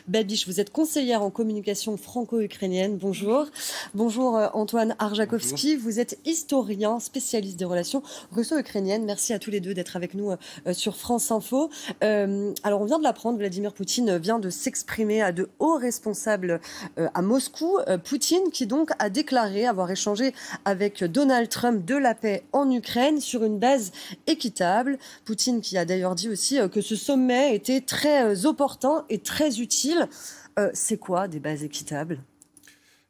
Babiš, vous êtes conseillère en communication franco-ukrainienne. Bonjour. Bonjour Antoine Arjakovski. Bonjour. Vous êtes historien, spécialiste des relations russo-ukrainiennes. Merci à tous les deux d'être avec nous sur France Info. Alors on vient de l'apprendre, Vladimir Poutine vient de s'exprimer à de hauts responsables à Moscou. Poutine qui donc a déclaré avoir échangé avec Donald Trump de la paix en Ukraine sur une base équitable. Poutine qui a d'ailleurs dit aussi que ce sommet était très opportun et très utile. C'est quoi des bases équitables ?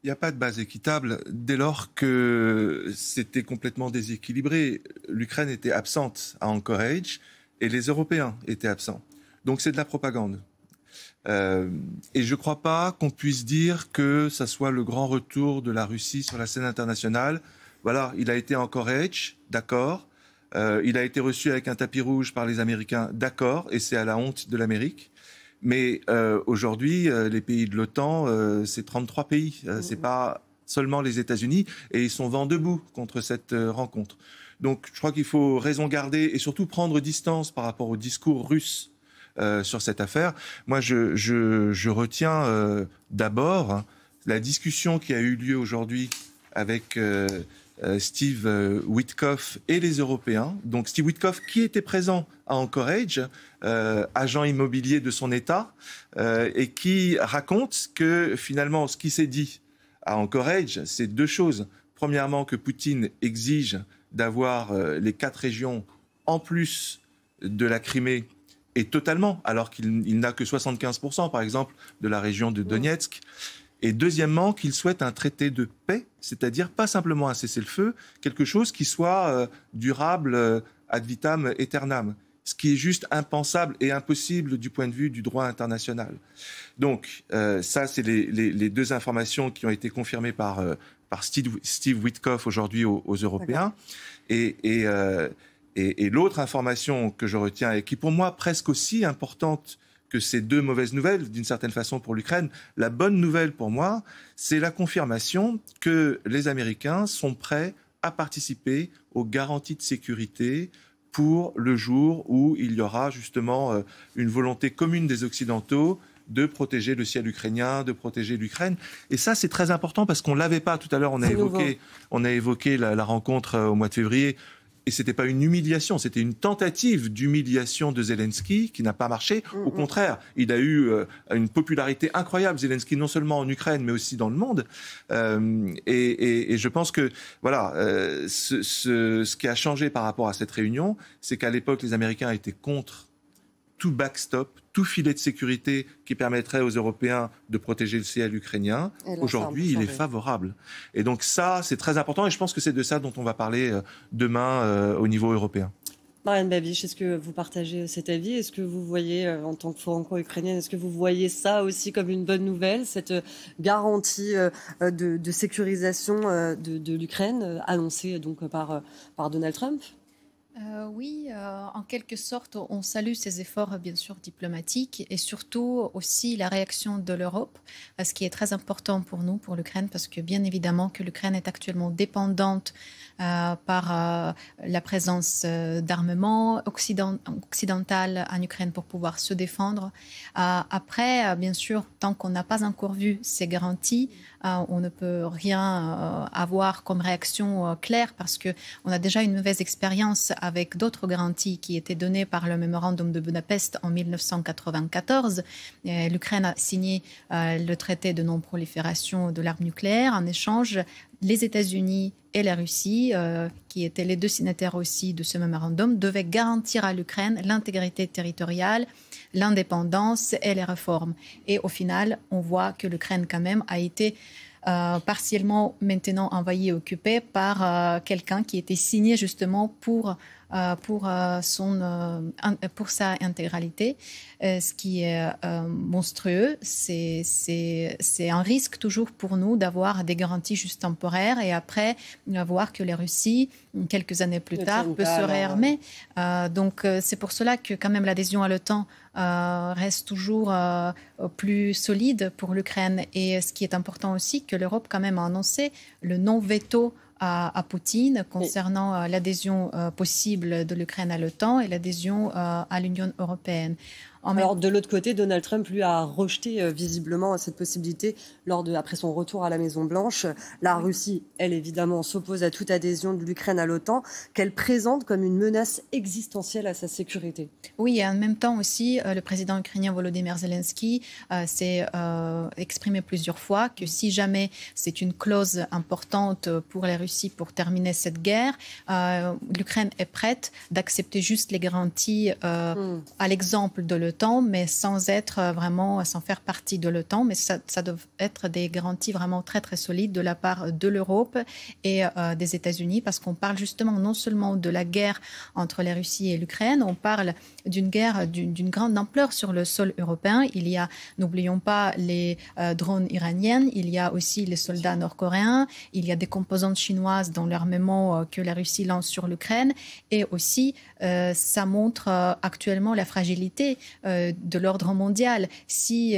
Il n'y a pas de base équitable dès lors que c'était complètement déséquilibré. L'Ukraine était absente à Anchorage et les Européens étaient absents. Donc c'est de la propagande. Et je ne crois pas qu'on puisse dire que ça soit le grand retour de la Russie sur la scène internationale. Voilà, il a été à Anchorage, d'accord. Il a été reçu avec un tapis rouge par les Américains, d'accord, et c'est à la honte de l'Amérique. Mais aujourd'hui, les pays de l'OTAN, c'est 33 pays. C'est pas seulement les États-Unis. Et ils sont vent debout contre cette rencontre. Donc je crois qu'il faut raison garder et surtout prendre distance par rapport au discours russe sur cette affaire. Moi, je retiens d'abord la discussion qui a eu lieu aujourd'hui avec Steve Witkoff et les Européens. Donc Steve Witkoff qui était présent à Anchorage, agent immobilier de son État, et qui raconte que finalement ce qui s'est dit à Anchorage, c'est deux choses. Premièrement, que Poutine exige d'avoir les 4 régions en plus de la Crimée et totalement, alors qu'il n'a que 75% par exemple de la région de Donetsk. Et deuxièmement, qu'il souhaite un traité de paix, c'est-à-dire pas simplement un cessez-le-feu, quelque chose qui soit durable ad vitam aeternam, ce qui est juste impensable et impossible du point de vue du droit international. Donc ça, c'est les deux informations qui ont été confirmées par Steve Witkoff aujourd'hui aux Européens. Et l'autre information que je retiens et qui pour moi presque aussi importante que ces deux mauvaises nouvelles, d'une certaine façon, pour l'Ukraine. La bonne nouvelle, pour moi, c'est la confirmation que les Américains sont prêts à participer aux garanties de sécurité pour le jour où il y aura justement une volonté commune des Occidentaux de protéger le ciel ukrainien, de protéger l'Ukraine. Et ça, c'est très important parce qu'on ne l'avait pas tout à l'heure. On a évoqué la rencontre au mois de février. Et ce n'était pas une humiliation, c'était une tentative d'humiliation de Zelensky qui n'a pas marché. Au contraire, il a eu une popularité incroyable, Zelensky, non seulement en Ukraine, mais aussi dans le monde. Et je pense que voilà, ce qui a changé par rapport à cette réunion, c'est qu'à l'époque, les Américains étaient contre tout backstop, tout filet de sécurité qui permettrait aux Européens de protéger le ciel ukrainien. Aujourd'hui, il est favorable. Et donc ça, c'est très important et je pense que c'est de ça dont on va parler demain au niveau européen. Marianne Babiš, est-ce que vous partagez cet avis ? Est-ce que vous voyez, en tant que franco-ukrainienne, est-ce que vous voyez ça aussi comme une bonne nouvelle, cette garantie de sécurisation de l'Ukraine annoncée donc par Donald Trump ? Oui, en quelque sorte, on salue ces efforts, bien sûr, diplomatiques et surtout aussi la réaction de l'Europe, ce qui est très important pour nous, pour l'Ukraine, parce que bien évidemment que l'Ukraine est actuellement dépendante par la présence d'armements occidental en Ukraine pour pouvoir se défendre. Après, bien sûr, tant qu'on n'a pas encore vu ces garanties, on ne peut rien avoir comme réaction claire parce qu'on a déjà une mauvaise expérience avec d'autres garanties qui étaient données par le mémorandum de Budapest en 1994. L'Ukraine a signé le traité de non-prolifération de l'arme nucléaire. En échange, les États-Unis et la Russie, qui étaient les deux signataires aussi de ce mémorandum, devaient garantir à l'Ukraine l'intégrité territoriale, l'indépendance et les réformes. Et au final, on voit que l'Ukraine quand même a été partiellement maintenant envahie et occupée par quelqu'un qui était signé justement pour sa intégralité, ce qui est monstrueux. C'est un risque toujours pour nous d'avoir des garanties juste temporaires et après voir que la Russie, quelques années plus tard, peut se réarmer. Donc c'est pour cela que quand même l'adhésion à l'OTAN reste toujours plus solide pour l'Ukraine. Et ce qui est important aussi, que l'Europe quand même a annoncé le non-veto à Poutine concernant l'adhésion possible de l'Ukraine à l'OTAN et l'adhésion à l'Union européenne. Alors, de l'autre côté, Donald Trump, lui, a rejeté visiblement cette possibilité après son retour à la Maison-Blanche. La Russie, elle, évidemment, s'oppose à toute adhésion de l'Ukraine à l'OTAN, qu'elle présente comme une menace existentielle à sa sécurité. Oui, et en même temps aussi, le président ukrainien Volodymyr Zelensky s'est exprimé plusieurs fois que si jamais c'est une clause importante pour la Russie pour terminer cette guerre, l'Ukraine est prête d'accepter juste les garanties à l'exemple de l'OTAN, mais sans faire partie de l'OTAN. Mais ça doit être des garanties vraiment très, très solides de la part de l'Europe et des États-Unis, parce qu'on parle justement non seulement de la guerre entre la Russie et l'Ukraine, on parle d'une guerre d'une grande ampleur sur le sol européen. Il y a, n'oublions pas, les drones iraniennes, il y a aussi les soldats nord-coréens, il y a des composantes chinoises dans l'armement que la Russie lance sur l'Ukraine, et aussi ça montre actuellement la fragilité de l'ordre mondial. Si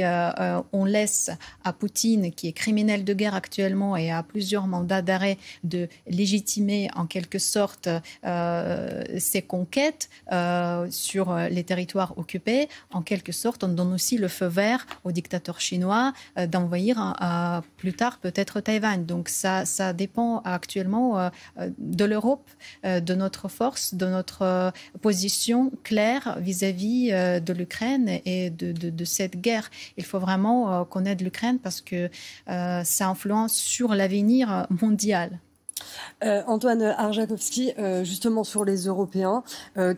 on laisse à Poutine, qui est criminel de guerre actuellement et a plusieurs mandats d'arrêt, de légitimer en quelque sorte ses conquêtes sur les territoires occupés, en quelque sorte, on donne aussi le feu vert au dictateur chinois d'envahir plus tard peut-être Taïwan. Donc ça dépend actuellement de l'Europe, de notre force, de notre position claire vis-à-vis de l'Ukraine et de cette guerre. Il faut vraiment qu'on aide l'Ukraine parce que ça influence sur l'avenir mondial. Antoine Arjakovski, justement sur les Européens,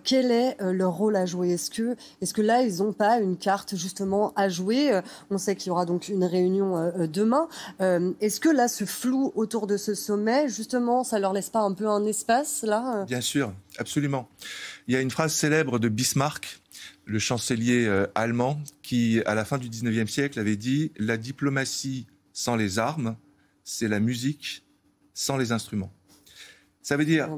quel est leur rôle à jouer? Est-ce que là, ils n'ont pas une carte justement à jouer? On sait qu'il y aura donc une réunion demain. Est-ce que là, ce flou autour de ce sommet, justement, ça leur laisse pas un peu un espace là? Bien sûr, absolument. Il y a une phrase célèbre de Bismarck, le chancelier allemand, qui, à la fin du 19e siècle, avait dit « La diplomatie sans les armes, c'est la musique sans les instruments ». Ça veut dire,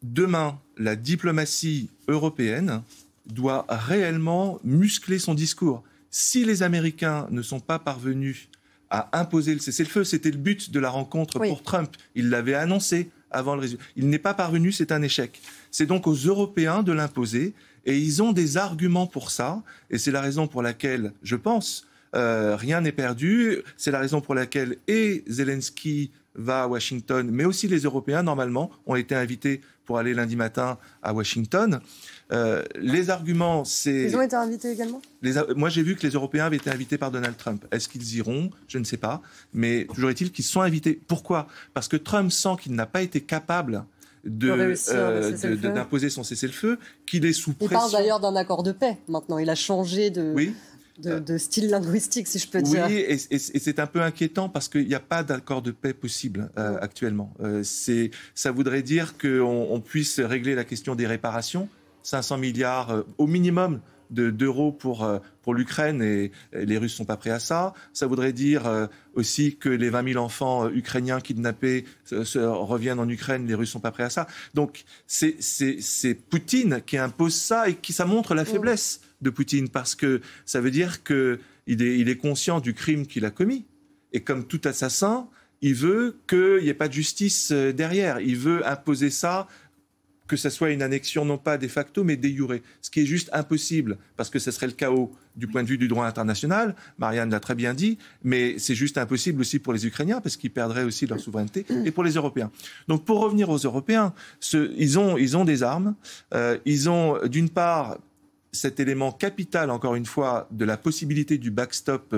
demain, la diplomatie européenne doit réellement muscler son discours. Si les Américains ne sont pas parvenus à imposer le cessez-le-feu, c'était le but de la rencontre pour Trump. Il l'avait annoncé avant le résultat. Il n'est pas parvenu, c'est un échec. C'est donc aux Européens de l'imposer, et ils ont des arguments pour ça, et c'est la raison pour laquelle, je pense, rien n'est perdu. C'est la raison pour laquelle Zelensky va à Washington, mais aussi les Européens, normalement, ont été invités pour aller lundi matin à Washington. Les arguments, c'est... Ils ont été invités également ? Moi, j'ai vu que les Européens avaient été invités par Donald Trump. Est-ce qu'ils iront ? Je ne sais pas. Mais toujours est-il qu'ils sont invités. Pourquoi ? Parce que Trump sent qu'il n'a pas été capable d'imposer son cessez-le-feu, qu'il est sous pression. Il parle d'ailleurs d'un accord de paix, maintenant. Il a changé de style linguistique, si je peux dire. Oui, et c'est un peu inquiétant parce qu'il n'y a pas d'accord de paix possible actuellement. Ça voudrait dire qu'on puisse régler la question des réparations, 500 milliards au minimum d'euros pour l'Ukraine, et les Russes ne sont pas prêts à ça. Ça voudrait dire aussi que les 20 000 enfants ukrainiens kidnappés reviennent en Ukraine, les Russes ne sont pas prêts à ça. Donc c'est Poutine qui impose ça, et ça montre la faiblesse de Poutine, parce que ça veut dire qu'il est conscient du crime qu'il a commis. Et comme tout assassin, il veut qu'il n'y ait pas de justice derrière. Il veut imposer ça, que ça soit une annexion non pas de facto, mais de jure. Ce qui est juste impossible, parce que ce serait le chaos du point de vue du droit international. Marianne l'a très bien dit, mais c'est juste impossible aussi pour les Ukrainiens, parce qu'ils perdraient aussi leur souveraineté, et pour les Européens. Donc pour revenir aux Européens, ils ont des armes. Ils ont d'une part cet élément capital, encore une fois, de la possibilité du backstop,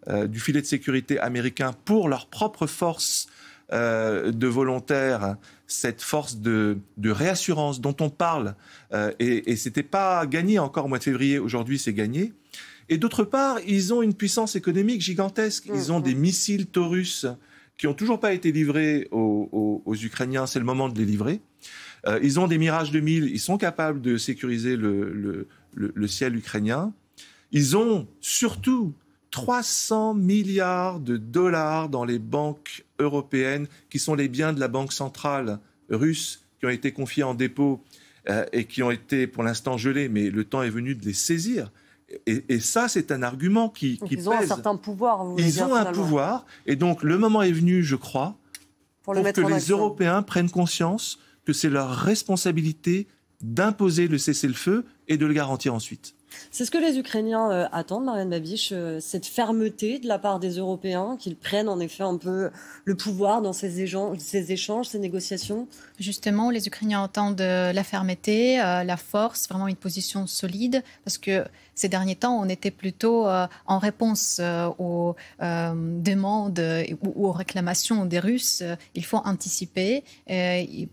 du filet de sécurité américain pour leurs propres forces de volontaires, cette force de réassurance dont on parle, et c'était pas gagné encore au mois de février, aujourd'hui c'est gagné. Et d'autre part, ils ont une puissance économique gigantesque. Ils ont des missiles Taurus qui n'ont toujours pas été livrés aux Ukrainiens, c'est le moment de les livrer. Ils ont des Mirage 2000, ils sont capables de sécuriser le ciel ukrainien. Ils ont surtout 300 milliards de dollars dans les banques européennes, qui sont les biens de la banque centrale russe, qui ont été confiés en dépôt et qui ont été pour l'instant gelés, mais le temps est venu de les saisir. Et ça, c'est un argument qui pèse. Ils ont un certain pouvoir. Ils ont un pouvoir, et donc le moment est venu, je crois, pour que les Européens prennent conscience que c'est leur responsabilité d'imposer le cessez-le-feu et de le garantir ensuite. C'est ce que les Ukrainiens attendent, Marianne Babiš, cette fermeté de la part des Européens, qu'ils prennent en effet un peu le pouvoir dans ces échanges, ces négociations. Justement, les Ukrainiens attendent la fermeté, la force, vraiment une position solide, parce que ces derniers temps, on était plutôt en réponse aux demandes ou aux réclamations des Russes. Il faut anticiper,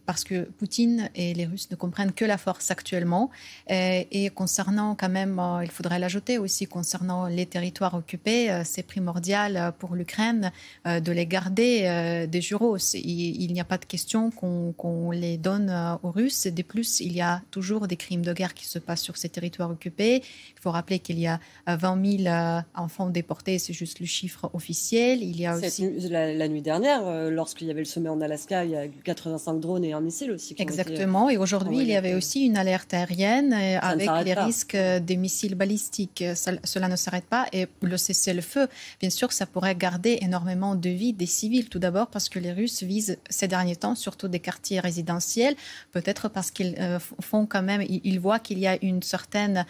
parce que Poutine et les Russes ne comprennent que la force actuellement. Et concernant quand même, il faudrait l'ajouter aussi, concernant les territoires occupés, c'est primordial pour l'Ukraine de les garder des juros. Il n'y a pas de question qu'on les donne aux Russes. De plus, il y a toujours des crimes de guerre qui se passent sur ces territoires occupés. Il faut rappeler qu'il y a 20 000 enfants déportés, c'est juste le chiffre officiel. Il y a aussi... La nuit dernière, lorsqu'il y avait le sommet en Alaska, il y a 85 drones et un missile aussi. Exactement. Et aujourd'hui, il y avait aussi une alerte aérienne avec les risques des missiles balistiques. Cela ne s'arrête pas. Et le cessez-le-feu, bien sûr, ça pourrait garder énormément de vies des civils. Tout d'abord parce que les Russes visent ces derniers temps surtout des quartiers résidentiels, peut-être parce qu'ils font quand même, ils voient qu'il y a une certaine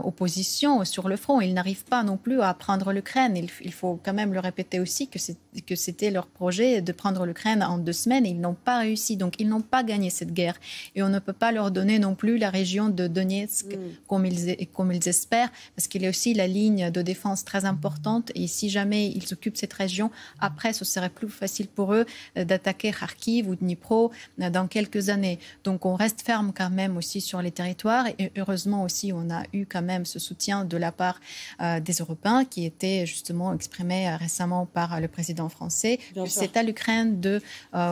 opposition sur le front. Ils n'arrivent pas non plus à prendre l'Ukraine. Il faut quand même le répéter aussi que c'était leur projet de prendre l'Ukraine en 2 semaines. Ils n'ont pas réussi, donc ils n'ont pas gagné cette guerre. Et on ne peut pas leur donner non plus la région de Donetsk comme ils espèrent, parce qu'il y a aussi la ligne de défense très importante. Et si jamais ils occupent cette région, après, ce serait plus facile pour eux d'attaquer Kharkiv ou Dnipro dans quelques années. Donc on reste ferme quand même aussi sur les territoires. Et heureusement aussi, on a eu quand même ce soutien de la part des Européens qui était justement exprimé récemment par le président français. C'est à l'Ukraine de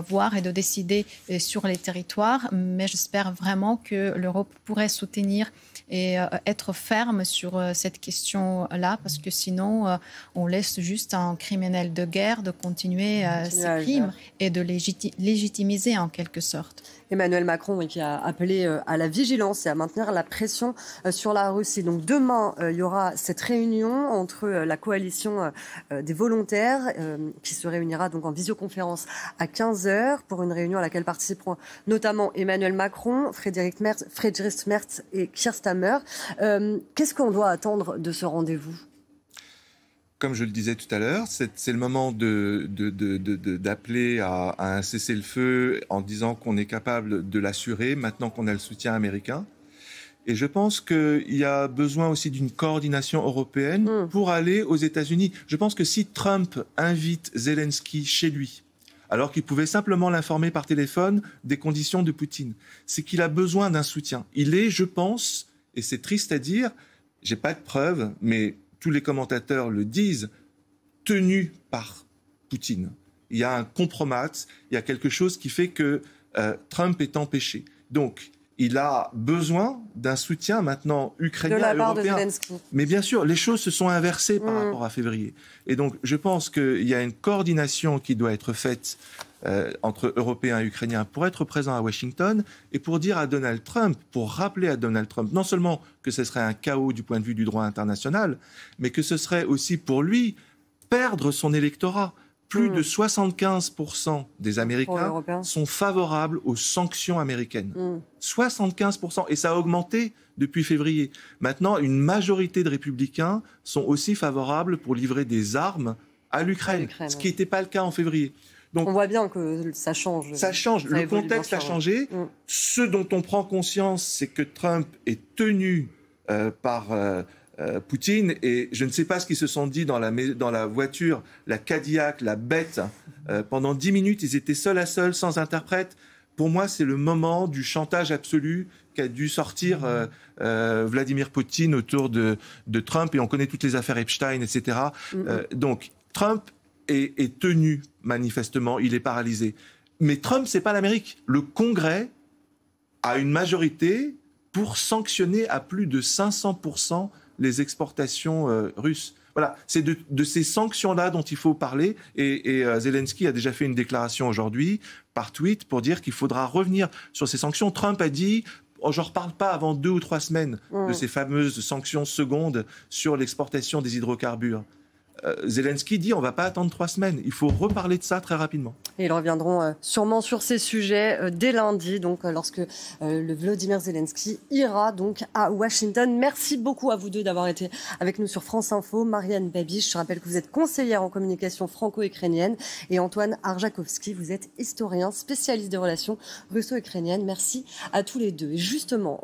voir et de décider sur les territoires. Mais j'espère vraiment que l'Europe pourrait soutenir et être ferme sur cette question-là, parce que sinon, on laisse juste un criminel de guerre de continuer ses crimes et de légitimiser en quelque sorte. Emmanuel Macron qui a appelé à la vigilance et à maintenir la pression sur la Russie. Donc demain, il y aura cette réunion entre la coalition des volontaires qui se réunira donc en visioconférence à 15h pour une réunion à laquelle participeront notamment Emmanuel Macron, Friedrich Merz et Keir Starmer. Qu'est-ce qu'on doit attendre de ce rendez-vous ? Comme je le disais tout à l'heure, c'est le moment d'appeler à un cessez-le-feu en disant qu'on est capable de l'assurer maintenant qu'on a le soutien américain. Et je pense qu'il y a besoin aussi d'une coordination européenne pour aller aux États-Unis. Je pense que si Trump invite Zelensky chez lui, alors qu'il pouvait simplement l'informer par téléphone des conditions de Poutine, c'est qu'il a besoin d'un soutien. Il est, je pense, et c'est triste à dire, j'ai pas de preuves, mais tous les commentateurs le disent, tenu par Poutine. Il y a un compromat, il y a quelque chose qui fait que Trump est empêché. Donc, il a besoin d'un soutien maintenant ukrainien, de la part européen. De Zelensky. Mais bien sûr, les choses se sont inversées par rapport à février. Et donc, je pense qu'il y a une coordination qui doit être faite entre Européens et Ukrainiens pour être présents à Washington et pour dire à Donald Trump, pour rappeler à Donald Trump, non seulement que ce serait un chaos du point de vue du droit international, mais que ce serait aussi pour lui perdre son électorat. Plus de 75% des Américains sont favorables aux sanctions américaines. 75%. Et ça a augmenté depuis février. Maintenant, une majorité de républicains sont aussi favorables pour livrer des armes à l'Ukraine, ce qui n'était pas le cas en février. Donc, on voit bien que ça change. Ça change. Le contexte a changé. Ce dont on prend conscience, c'est que Trump est tenu par Poutine, et je ne sais pas ce qu'ils se sont dit dans la voiture, la Cadillac, la bête. Pendant 10 minutes, ils étaient seul à seul, sans interprète. Pour moi, c'est le moment du chantage absolu qu'a dû sortir Vladimir Poutine autour de Trump, et on connaît toutes les affaires Epstein, etc. Donc, Trump est tenu, manifestement, il est paralysé. Mais Trump, c'est pas l'Amérique. Le Congrès a une majorité pour sanctionner à plus de 500% les exportations russes. Voilà, c'est de ces sanctions-là dont il faut parler. Et Zelensky a déjà fait une déclaration aujourd'hui par tweet pour dire qu'il faudra revenir sur ces sanctions. Trump a dit je ne reparle pas avant 2 ou 3 semaines de ces fameuses sanctions secondes sur l'exportation des hydrocarbures. Zelensky dit on ne va pas attendre 3 semaines. Il faut reparler de ça très rapidement. Et ils reviendront sûrement sur ces sujets dès lundi, donc lorsque le Volodymyr Zelensky ira donc à Washington. Merci beaucoup à vous deux d'avoir été avec nous sur France Info. Marianne Babiš, je rappelle que vous êtes conseillère en communication franco-ukrainienne, et Antoine Arjakovski, vous êtes historien, spécialiste des relations russo-ukrainiennes. Merci à tous les deux. Et justement,